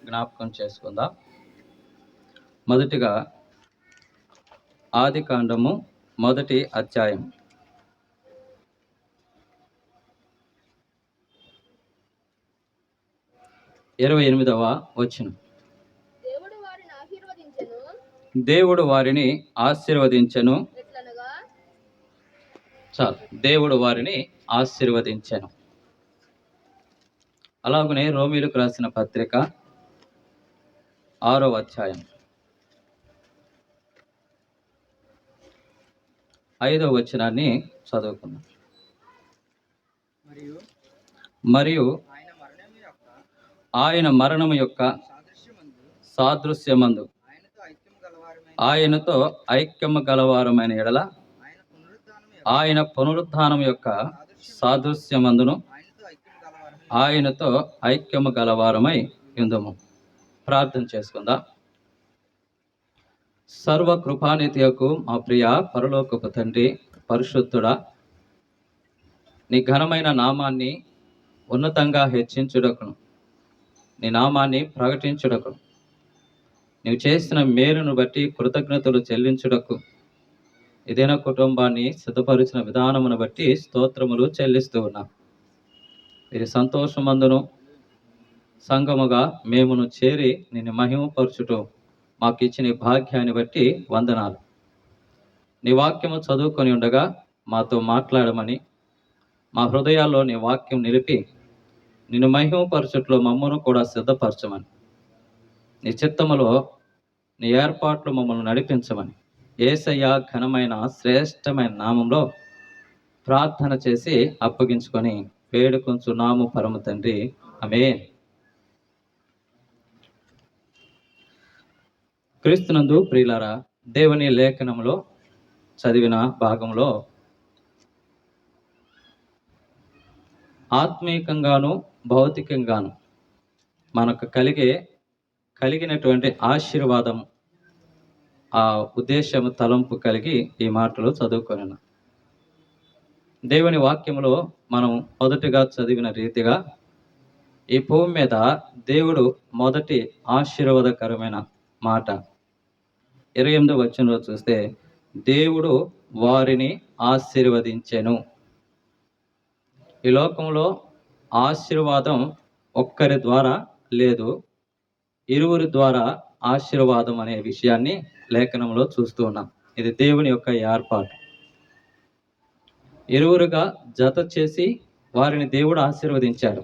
జ్ఞాపకం చేసుకుందాం. మొదటిగా ఆదికాండము 1వ అధ్యాయం 28వ వచనం. దేవుడు వారిని ఆశీర్వదించెను. చాలు, దేవుడు వారిని ఆశీర్వదించెను. అలాగనే రోమీయులకు రాసిన పత్రిక 6వ అధ్యాయం 5వ వచనాన్ని చదువుకుందాం. మరియు ఆయన మరణము యొక్క సాదృశ్యమందు ఆయనతో ఐక్యము గలవారమైన ఎడల ఆయన పునరుత్థానం యొక్క సాదృశ్యమందును ఆయనతో ఐక్యము గలవారమై యుందుము. ప్రార్థన చేసుకుందాం. సర్వ కృపానిధియకు మా ప్రియ పరలోకపు తండ్రి, పరిశుద్ధుడా, నీ ఘనమైన నామాన్ని ఉన్నతంగా హెచ్చించుటకును, నీ నామాన్ని ప్రకటించుటకు, నీవు చేసిన మేలును బట్టి కృతజ్ఞతలు చెల్లించుటకు, ఇదేనా కుటుంబాన్ని సిద్ధపరిచిన విధానమును బట్టి స్తోత్రములు చెల్లిస్తూ ఉన్నాం. ఇది సంతోషమందును సంగముగా మేమును చేరి నిన్ను మహిమపరచుటూ మాకు ఇచ్చిన భాగ్యాన్ని బట్టి వందనాలు. నీ వాక్యము చదువుకొని ఉండగా మాతో మాట్లాడమని, మా హృదయాల్లో నీ వాక్యం నిలిపి నిన్ను మహిమపరచుట్లో మమ్మను కూడా సిద్ధపరచమని, నీ చిత్తములో నీ ఏర్పాట్లు మమ్మల్ని నడిపించమని యేసయ్య ఘనమైన శ్రేష్టమైన నామంలో ప్రార్థన చేసి అప్పగించుకొని వేడుకొంచున్నాము పరమ తండ్రి, ఆమేన్. క్రీస్తునందు ప్రియులారా, దేవుని లేఖనంలో చదివిన భాగంలో ఆత్మీయంగాను భౌతికంగాను మనకు కలిగినటువంటి ఆశీర్వాదం, ఆ ఉద్దేశం తలంపు కలిగి ఈ మాటలు చదువుకొనిన దేవుని వాక్యంలో మనం మొదటిగా చదివిన రీతిగా ఈ భూమి మీద దేవుడు మొదటి ఆశీర్వాదకరమైన మాట 28వ వచనంలో చూస్తే, దేవుడు వారిని ఆశీర్వదించెను. ఈ లోకంలో ఆశీర్వాదం ఒక్కరి ద్వారా లేదు, ఇరువురి ద్వారా ఆశీర్వాదం అనే విషయాన్ని లేఖనంలో చూస్తూ ఉన్నాం. ఇది దేవుని యొక్క ఏర్పాటు. ఇరువురుగా జత చేసి వారిని దేవుడు ఆశీర్వదించాడు.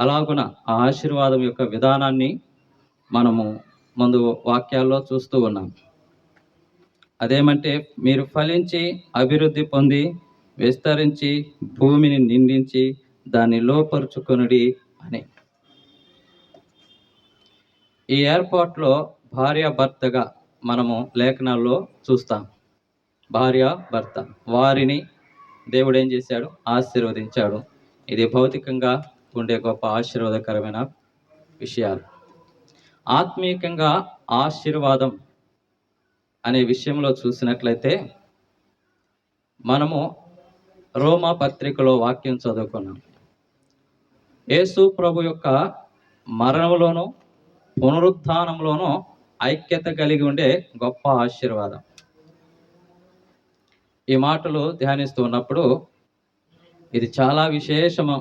అలాగున ఆ ఆశీర్వాదం యొక్క విధానాన్ని మనము ముందు వాక్యాల్లో చూస్తూ ఉన్నాం. అదేమంటే, మీరు ఫలించి అభివృద్ధి పొంది విస్తరించి భూమిని నిండించి దాన్ని లోపరుచుకొనుడి అని. ఈ ఏర్పాట్లో భార్య భర్తగా మనము లేఖనాల్లో చూస్తాం. భార్య భర్త వారిని దేవుడు ఏం చేశాడు? ఆశీర్వదించాడు. ఇది భౌతికంగా ఉండే గొప్ప ఆశీర్వాదకరమైన విషయాలు. ఆత్మీయంగా ఆశీర్వాదం అనే విషయంలో చూసినట్లయితే మనము రోమా పత్రికలో వాక్యం చదువుకున్నాం. యేసు ప్రభు యొక్క మరణంలోనూ పునరుత్థానంలోనూ ఐక్యత కలిగి ఉండే గొప్ప ఆశీర్వాదం. ఈ మాటలు ధ్యానిస్తూ ఉన్నప్పుడు ఇది చాలా విశేషము.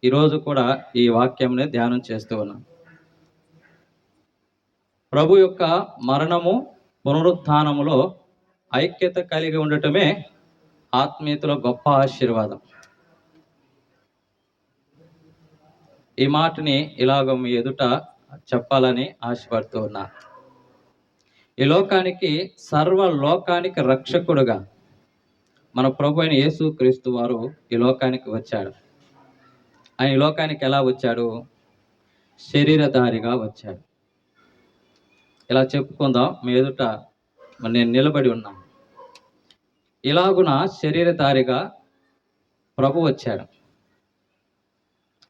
ఈరోజు కూడా ఈ వాక్యంని ధ్యానం చేస్తూ ఉన్నాం. ప్రభు యొక్క మరణము పునరుత్థానములో ఐక్యత కలిగి ఉండటమే ఆత్మీయతలో గొప్ప ఆశీర్వాదం. ఈ మాటని ఇలాగ మీ ఎదుట చెప్పాలని ఆశపడుతూ ఉన్నా. ఈ లోకానికి, సర్వలోకానికి రక్షకుడుగా మన ప్రభు అయిన యేసు క్రీస్తు వారు ఈ లోకానికి వచ్చాడు. ఆయన ఈ లోకానికి ఎలా వచ్చాడు? శరీరధారిగా వచ్చాడు. ఇలా చెప్పుకుందాం. మీ ఎదుట నేను నిలబడి ఉన్నాను. ఇలాగున శరీరధారిగా ప్రభు వచ్చాడు.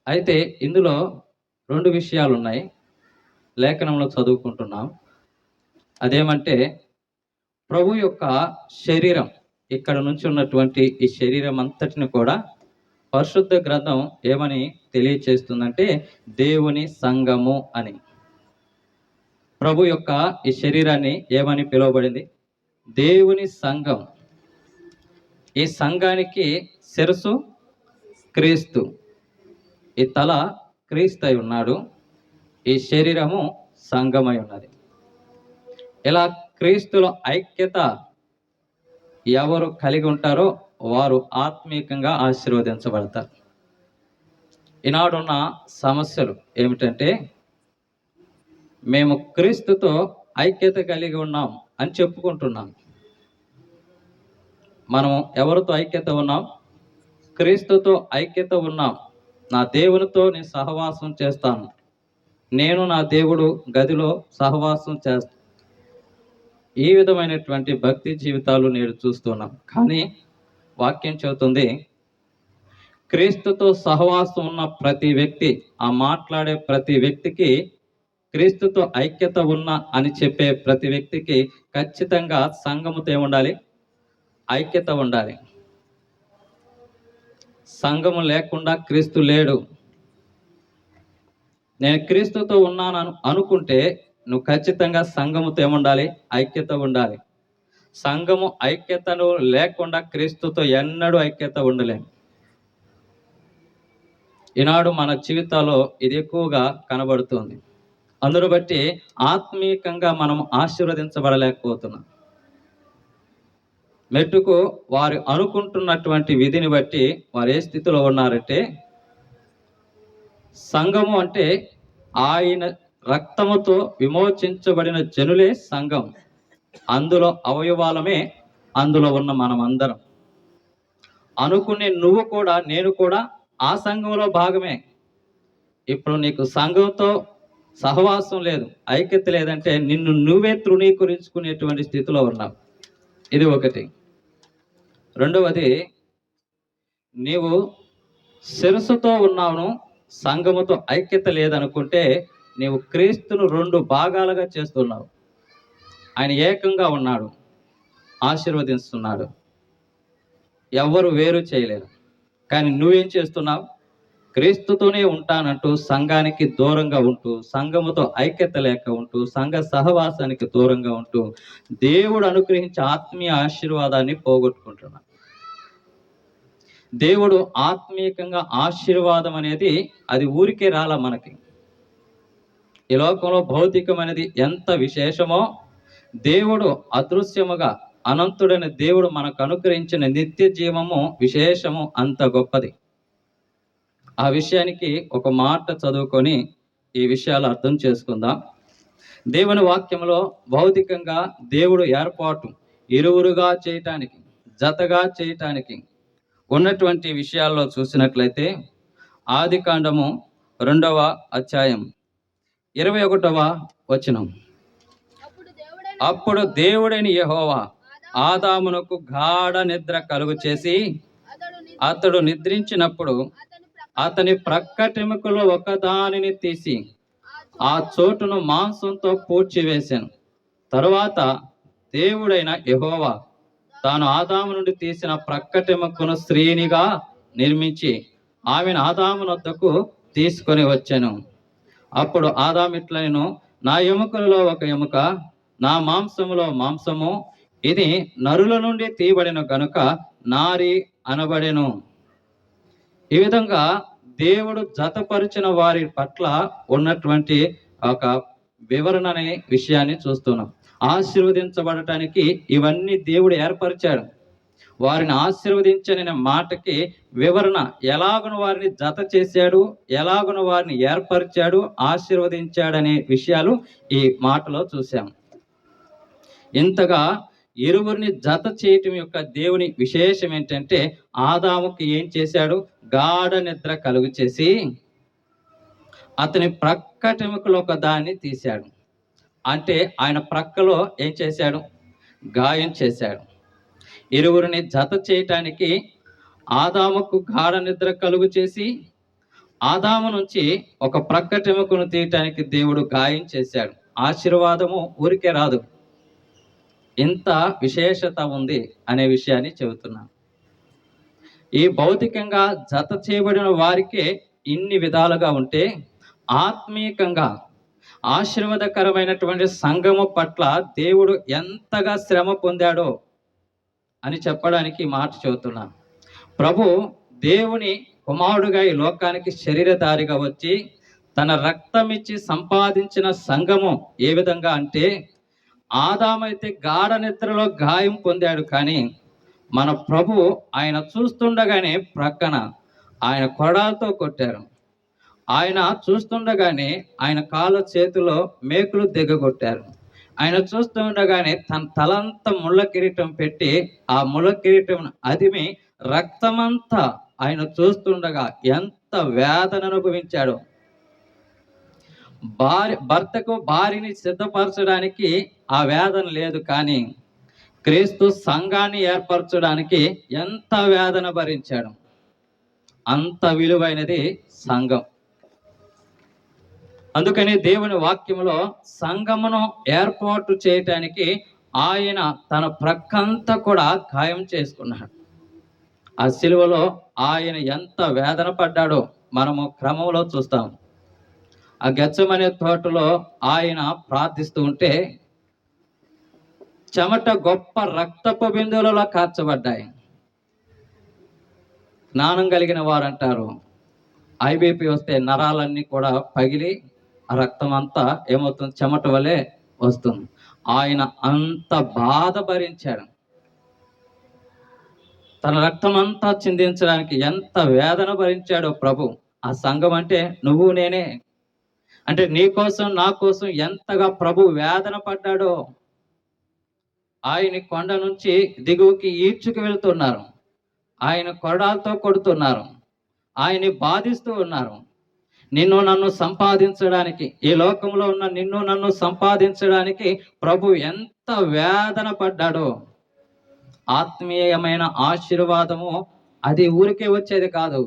అయితే ఇందులో 2 విషయాలు ఉన్నాయి. లేఖనంలో చదువుకుంటున్నాం. అదేమంటే, ప్రభు యొక్క శరీరం, ఇక్కడ నుంచి ఉన్నటువంటి ఈ శరీరం అంతటిని కూడా పరిశుద్ధ గ్రంథం ఏమని తెలియచేస్తుందంటే దేవుని సంఘము అని. ప్రభు యొక్క ఈ శరీరాన్ని ఏమని పిలువబడింది? దేవుని సంఘం. ఈ సంఘానికి శిరస్సు క్రీస్తు, ఈ తల క్రీస్తు అయి ఉన్నాడు, ఈ శరీరము సంఘమై ఉన్నది. ఇలా క్రీస్తులో ఐక్యత ఎవరు కలిగి ఉంటారో వారు ఆత్మీయంగా ఆశీర్వదించబడతారు. ఈనాడున్న సమస్యలు ఏమిటంటే, మేము క్రీస్తుతో ఐక్యత కలిగి ఉన్నాం అని చెప్పుకుంటున్నాం. మనం ఎవరితో ఐక్యత ఉన్నాం? క్రీస్తుతో ఐక్యత ఉన్నాం. నా దేవునితో నేను సహవాసం చేస్తాను, నేను నా దేవుడు గదిలో సహవాసం చేస్తాను. ఈ విధమైనటువంటి భక్తి జీవితాలు నేడు చూస్తున్నాం. కానీ వాక్యం చెబుతుంది, క్రీస్తుతో సహవాసం ఉన్న ప్రతి వ్యక్తి, ఆ మాట్లాడే ప్రతి వ్యక్తికి, క్రీస్తుతో ఐక్యత ఉన్న అని చెప్పే ప్రతి వ్యక్తికి ఖచ్చితంగా సంఘముతో ఏముండాలి? ఐక్యత ఉండాలి. సంఘము లేకుండా క్రీస్తు లేడు. నేను క్రీస్తుతో ఉన్నాను అనుకుంటే నువ్వు ఖచ్చితంగా సంఘముతో ఏముండాలి? ఐక్యత ఉండాలి. సంఘము ఐక్యతను లేకుండా క్రీస్తుతో ఎన్నడూ ఐక్యత ఉండలేము. ఈనాడు మన జీవితాల్లో ఇది ఎక్కువగా కనబడుతుంది. అందును బట్టి ఆత్మీయంగా మనం ఆశీర్వదించబడలేకపోతున్నాం. మెట్టుకు వారు అనుకుంటున్నటువంటి విధిని బట్టి వారు ఏ స్థితిలో ఉన్నారంటే, సంఘము అంటే ఆయన రక్తముతో విమోచించబడిన జనులే సంఘం. అందులో అవయవాలమే, అందులో ఉన్న మనం అందరం అనుకునే నువ్వు కూడా, నేను కూడా ఆ సంఘంలో భాగమే. ఇప్పుడు నీకు సంఘంతో సహవాసం లేదు, ఐక్యత లేదంటే నిన్ను నువ్వే తృణీకరించుకునేటువంటి స్థితిలో ఉన్నావు. ఇది ఒకటి. రెండవది, నీవు శిరస్సుతో ఉన్నావును, సంఘముతో ఐక్యత లేదనుకుంటే నీవు క్రీస్తును రెండు భాగాలుగా చేస్తున్నావు. ఆయన ఏకంగా ఉన్నాడు, ఆశీర్వదిస్తున్నాడు, ఎవ్వరు వేరు చేయలేరు. కానీ నువ్వేం చేస్తున్నావు? క్రీస్తుతోనే ఉంటానంటూ సంఘానికి దూరంగా ఉంటూ, సంఘముతో ఐక్యత లేక ఉంటూ, సంఘ సహవాసానికి దూరంగా ఉంటూ దేవుడు అనుగ్రహించే ఆత్మీయ ఆశీర్వాదాన్ని పోగొట్టుకుంటున్నావు. దేవుడు ఆత్మీయంగా ఆశీర్వాదం అనేది అది ఊరికే రాల మనకి. ఈ లోకంలో భౌతికమైనది ఎంత విశేషమో, దేవుడు అదృశ్యముగా అనంతుడైన దేవుడు మనకు అనుగ్రహించిన నిత్య జీవము విశేషము అంత గొప్పది. ఆ విషయానికి ఒక మాట చదువుకొని ఈ విషయాలు అర్థం చేసుకుందాం. దేవుని వాక్యంలో భౌతికంగా దేవుడు ఏర్పాటు ఇరువురుగా చేయటానికి, జతగా చేయటానికి ఉన్నటువంటి విషయాల్లో చూసినట్లయితే, ఆదికాండము 2వ అధ్యాయం 21వ వచనం. అప్పుడు దేవుడైన యెహోవా ఆదామునకు గాఢ నిద్ర కలుగు చేసి, అతడు నిద్రించినప్పుడు అతని ప్రక్కటెముకలో ఒకదానిని తీసి ఆ చోటును మాంసంతో పూడ్చివేశాను. తరువాత దేవుడైన యెహోవా తాను ఆదాము నుండి తీసిన ప్రక్కటెముకను స్త్రీనిగా నిర్మించి ఆమెను ఆదాము వద్దకు తీసుకొని వచ్చాను. అప్పుడు ఆదాము ఇట్లనెను, నా ఎముకలలో ఒక ఎముక, నా మాంసములో మాంసము, ఇది నరుల నుండి తీయబడిన గనుక నారి అనబడెను. ఈ విధంగా దేవుడు జతపరిచిన వారి పట్ల ఉన్నటువంటి ఒక వివరణ అనే విషయాన్ని చూస్తున్నాం. ఆశీర్వదించబడటానికి ఇవన్నీ దేవుడు ఏర్పరిచాడు. వారిని ఆశీర్వదించని మాటకి వివరణ, ఎలాగును వారిని జత చేశాడు, ఎలాగును వారిని ఏర్పరిచాడు, ఆశీర్వదించాడనే విషయాలు ఈ మాటలో చూసాం. ఇంతగా ఇరువురిని జత చేయటం యొక్క దేవుని విశేషం ఏంటంటే, ఆదాముకి ఏం చేశాడు? గాఢ నిద్ర కలుగు చేసి అతని ప్రక్కటెముకలో ఒక దాన్ని తీశాడు. అంటే ఆయన ప్రక్కలో ఏం చేశాడు? గాయం చేశాడు. ఇరువురిని జత చేయటానికి ఆదాముకు గాఢ నిద్ర కలుగు చేసి, ఆదాము నుంచి ఒక ప్రక్కటెముకను తీయటానికి దేవుడు గాయం చేశాడు. ఆశీర్వాదము ఊరికే రాదు, ఇంత విశేషత ఉంది అనే విషయాన్ని చెబుతున్నాను. ఈ భౌతికంగా జత చేయబడిన వారికే ఇన్ని విధాలుగా ఉంటే, ఆత్మీయంగా ఆశీర్వాదకరమైనటువంటి సంఘము పట్ల దేవుడు ఎంతగా శ్రమ పొందాడో అని చెప్పడానికి ఈ మాట చెబుతున్నాను. ప్రభు దేవుని కుమారుడుగా ఈ లోకానికి శరీరధారిగా వచ్చి తన రక్తం ఇచ్చి సంపాదించిన సంఘము ఏ విధంగా అంటే, ఆదామైతే గాఢ నిద్రలో గాయం పొందాడు, కానీ మన ప్రభు ఆయన చూస్తుండగానే ప్రక్కన ఆయన కొడాలతో కొట్టారు. ఆయన చూస్తుండగానే ఆయన కాళ్ళ చేతిలో మేకులు దిగగొట్టారు. ఆయన చూస్తుండగానే తన తలంతా ముళ్ళ కిరీటం పెట్టి ఆ ముళ్ళ కిరీటం అదిమి రక్తమంతా ఆయన చూస్తుండగా ఎంత వేదన అనుభవించాడో. భర్తకు భార్యని సిద్ధపరచడానికి ఆ వేదన లేదు, కానీ క్రీస్తు సంఘాన్ని ఏర్పరచడానికి ఎంత వేదన భరించాడు. అంత విలువైనది సంఘం. అందుకని దేవుని వాక్యంలో సంఘమును ఏర్పాటు చేయటానికి ఆయన తన ప్రక్కంతా కూడా గాయం చేసుకున్నాడు. ఆ సిలువలో ఆయన ఎంత వేదన పడ్డాడో మనము క్రమంలో చూస్తాం. ఆ గెత్సెమనే తోటలో ఆయన ప్రార్థిస్తూ ఉంటే చెమట గొప్ప రక్తపు బిందువులలో కార్చబడ్డాయి. జ్ఞానం కలిగిన వారు అంటారు, ఐబీపీ వస్తే నరాలన్నీ కూడా పగిలి ఆ రక్తం అంతా ఏమవుతుంది, చెమట వలె వస్తుంది. ఆయన అంత బాధ భరించాడు. తన రక్తం అంతా చిందించడానికి ఎంత వేదన భరించాడో ప్రభు. ఆ సంఘం అంటే నువ్వు నేనే, అంటే నీ కోసం నా కోసం ఎంతగా ప్రభు వేదన పడ్డాడో. ఆయన కొండ నుంచి దిగువకి ఈడ్చుకు వెళ్తున్నారు, ఆయన కొరడాలతో కొడుతున్నారు, ఆయన్ని బాధిస్తూ ఉన్నారు. నిన్ను నన్ను సంపాదించడానికి, ఈ లోకంలో ఉన్న నిన్ను నన్ను సంపాదించడానికి ప్రభు ఎంత వేదన పడ్డాడో. ఆత్మీయమైన ఆశీర్వాదము అది ఊరికే వచ్చేది కాదు.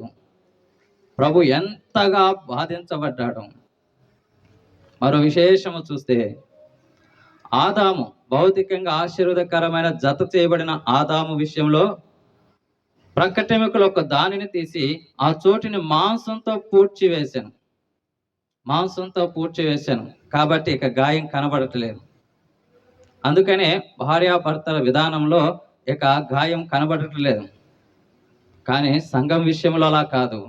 ప్రభు ఎంతగా బాధించబడ్డాడు. మరో విశేషము చూస్తే, ఆదాము భౌతికంగా ఆశీర్వాదకరమైన జత చేయబడిన ఆదాము విషయంలో ప్రక్కటెముకలు ఒక దానిని తీసి ఆ చోటిని మాంసంతో పూడ్చివేశాను కాబట్టి ఇక గాయం కనబడట్లేదు. అందుకనే భార్యాభర్తల విధానంలో ఇక గాయం కనబడట్లేదు. కానీ సంఘం విషయంలో అలా కాదు.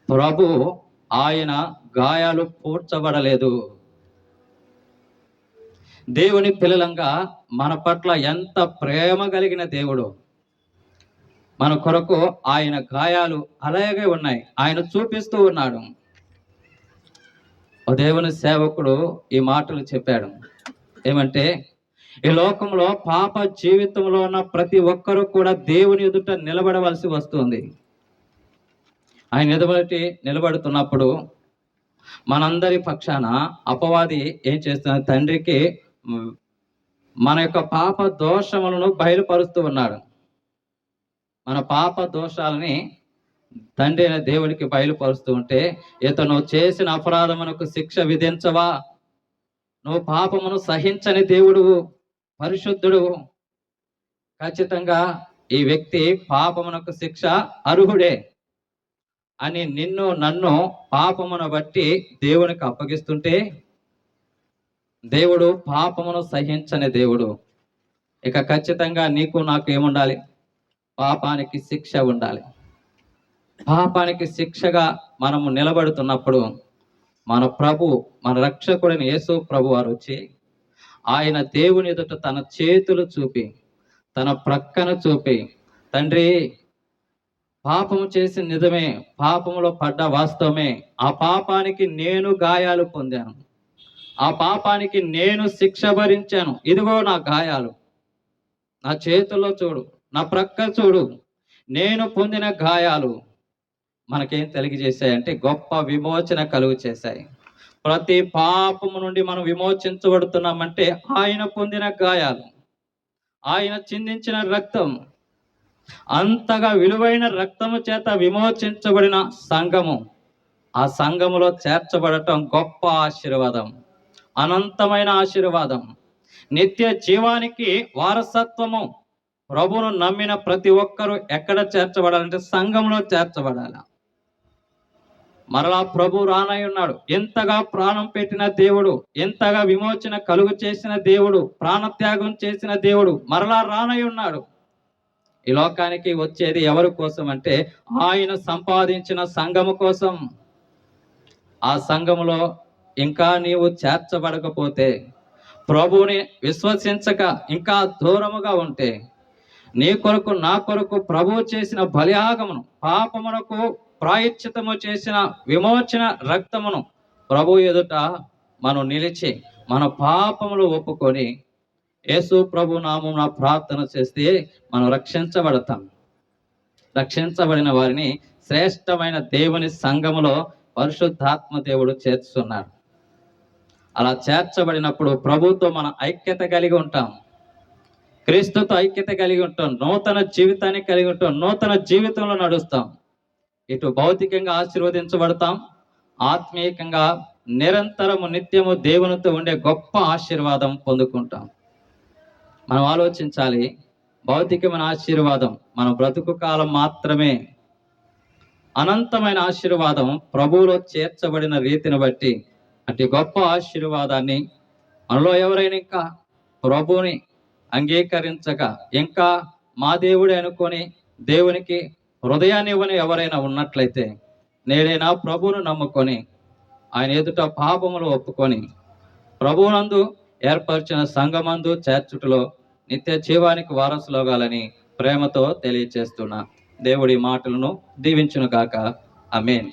ప్రభు ఆయన గాయాలు పూడ్చబడలేదు. దేవుని పిల్లలంగా మన పట్ల ఎంత ప్రేమ కలిగిన దేవుడు. మన కొరకు ఆయన గాయాలు అలాగే ఉన్నాయి, ఆయన చూపిస్తూ ఉన్నాడు. ఓ దేవుని సేవకుడు ఈ మాటలు చెప్పాడు. ఏమంటే, ఈ లోకంలో పాప జీవితంలో ఉన్న ప్రతి ఒక్కరూ కూడా దేవుని ఎదుట నిలబడవలసి వస్తుంది. ఆయన ఎదుటి నిలబడుతున్నప్పుడు మనందరి పక్షాన అపవాది ఏం చేస్తున్న, తండ్రికి మన యొక్క పాప దోషములను బయలుపరుస్తూ ఉన్నాడు. మన పాప దోషాలని తండ్రి అయిన దేవునికి బయలుపరుస్తూ ఉంటే, ఇతను చేసిన అపరాధమునకు శిక్ష విధించవా, నువ్వు పాపమును సహించని దేవుడువు, పరిశుద్ధుడువు, ఖచ్చితంగా ఈ వ్యక్తి పాపమునకు శిక్ష అర్హుడే అని నిన్ను నన్ను పాపమును బట్టి దేవునికి అప్పగిస్తుంటే, దేవుడు పాపమును సహించని దేవుడు. ఇక ఖచ్చితంగా నీకు నాకు ఏముండాలి, పాపానికి శిక్ష ఉండాలి. పాపానికి శిక్షగా మనము నిలబడుతున్నప్పుడు మన ప్రభు, మన రక్షకుడైన యేసు ప్రభు వారు వచ్చి ఆయన దేవుని ఎదుట తన చేతులు చూపి, తన ప్రక్కన చూపి, తండ్రి పాపము చేసి నిజమే, పాపములో పడ్డ వాస్తవమే, ఆ పాపానికి నేను గాయాలు పొందాను, ఆ పాపానికి నేను శిక్ష భరించాను, ఇదిగో నా గాయాలు, నా చేతుల్లో చూడు, నా ప్రక్క చూడు, నేను పొందిన గాయాలు మనకేం తెలియజేశాయంటే గొప్ప విమోచన కలుగు చేశాయి. ప్రతి పాపము నుండి మనం విమోచించబడుతున్నామంటే ఆయన పొందిన గాయాలు, ఆయన చిందించిన రక్తం, అంతగా విలువైన రక్తము చేత విమోచించబడిన సంఘము, ఆ సంఘములో చేర్చబడటం గొప్ప ఆశీర్వాదం, అనంతమైన ఆశీర్వాదం, నిత్య జీవానికి వారసత్వము. ప్రభువును నమ్మిన ప్రతి ఒక్కరూ ఎక్కడ చేర్చబడాలంటే సంఘంలో చేర్చబడాలి. మరలా ప్రభు రానై ఉన్నాడు. ఎంతగా ప్రాణం పెట్టిన దేవుడు, ఎంతగా విమోచన కలుగు చేసిన దేవుడు, ప్రాణత్యాగం చేసిన దేవుడు మరలా రానై ఉన్నాడు. ఈ లోకానికి వచ్చేది ఎవరి కోసం అంటే ఆయన సంపాదించిన సంఘము కోసం. ఆ సంఘములో ఇంకా నీవు చేర్చబడకపోతే, ప్రభువుని విశ్వసించక ఇంకా దూరముగా ఉంటే, నీ కొరకు నా కొరకు ప్రభువు చేసిన బలియాగమును, పాపమునకు ప్రాయశ్చితము చేసిన విమోచన రక్తమును ప్రభు ఎదుట మనం నిలిచి మన పాపములు ఒప్పుకొని యేసు ప్రభు నామమున ప్రార్థన చేస్తే మనం రక్షించబడతాం. రక్షించబడిన వారిని శ్రేష్టమైన దేవుని సంఘములో పరిశుద్ధాత్మ దేవుడు చేర్చున్నాడు. అలా చేర్చబడినప్పుడు ప్రభుతో మన ఐక్యత కలిగి ఉంటాం. క్రీస్తుతో ఐక్యత కలిగి ఉంటాం. నూతన జీవితాన్ని కలిగి ఉంటాం. నూతన జీవితంలో నడుస్తాం. ఇటు భౌతికంగా ఆశీర్వదించబడతాం, ఆత్మీయంగా నిరంతరము నిత్యము దేవునితో ఉండే గొప్ప ఆశీర్వాదం పొందుకుంటాం. మనం ఆలోచించాలి, భౌతికమైన ఆశీర్వాదం మన బ్రతుకు కాలం మాత్రమే. అనంతమైన ఆశీర్వాదం ప్రభువులో చేర్చబడిన రీతిని బట్టి అతి గొప్ప ఆశీర్వాదాన్ని మనలో ఎవరైనా ఇంకా ప్రభువుని అంగీకరించక ఇంకా మా దేవుడే అనుకొని దేవునికి హృదయాన్ని ఇవ్వని ఎవరైనా ఉన్నట్లయితే నేడైనా ప్రభువును నమ్ముకొని ఆయన ఎదుట పాపములు ఒప్పుకొని ప్రభువునందు ఏర్పరిచిన సంఘమందు చేర్చుటలో నిత్య జీవానికి వారసులోగాలని ప్రేమతో తెలియచేస్తున్నా. దేవుడి మాటలను దీవించును గాక. ఆమేన్.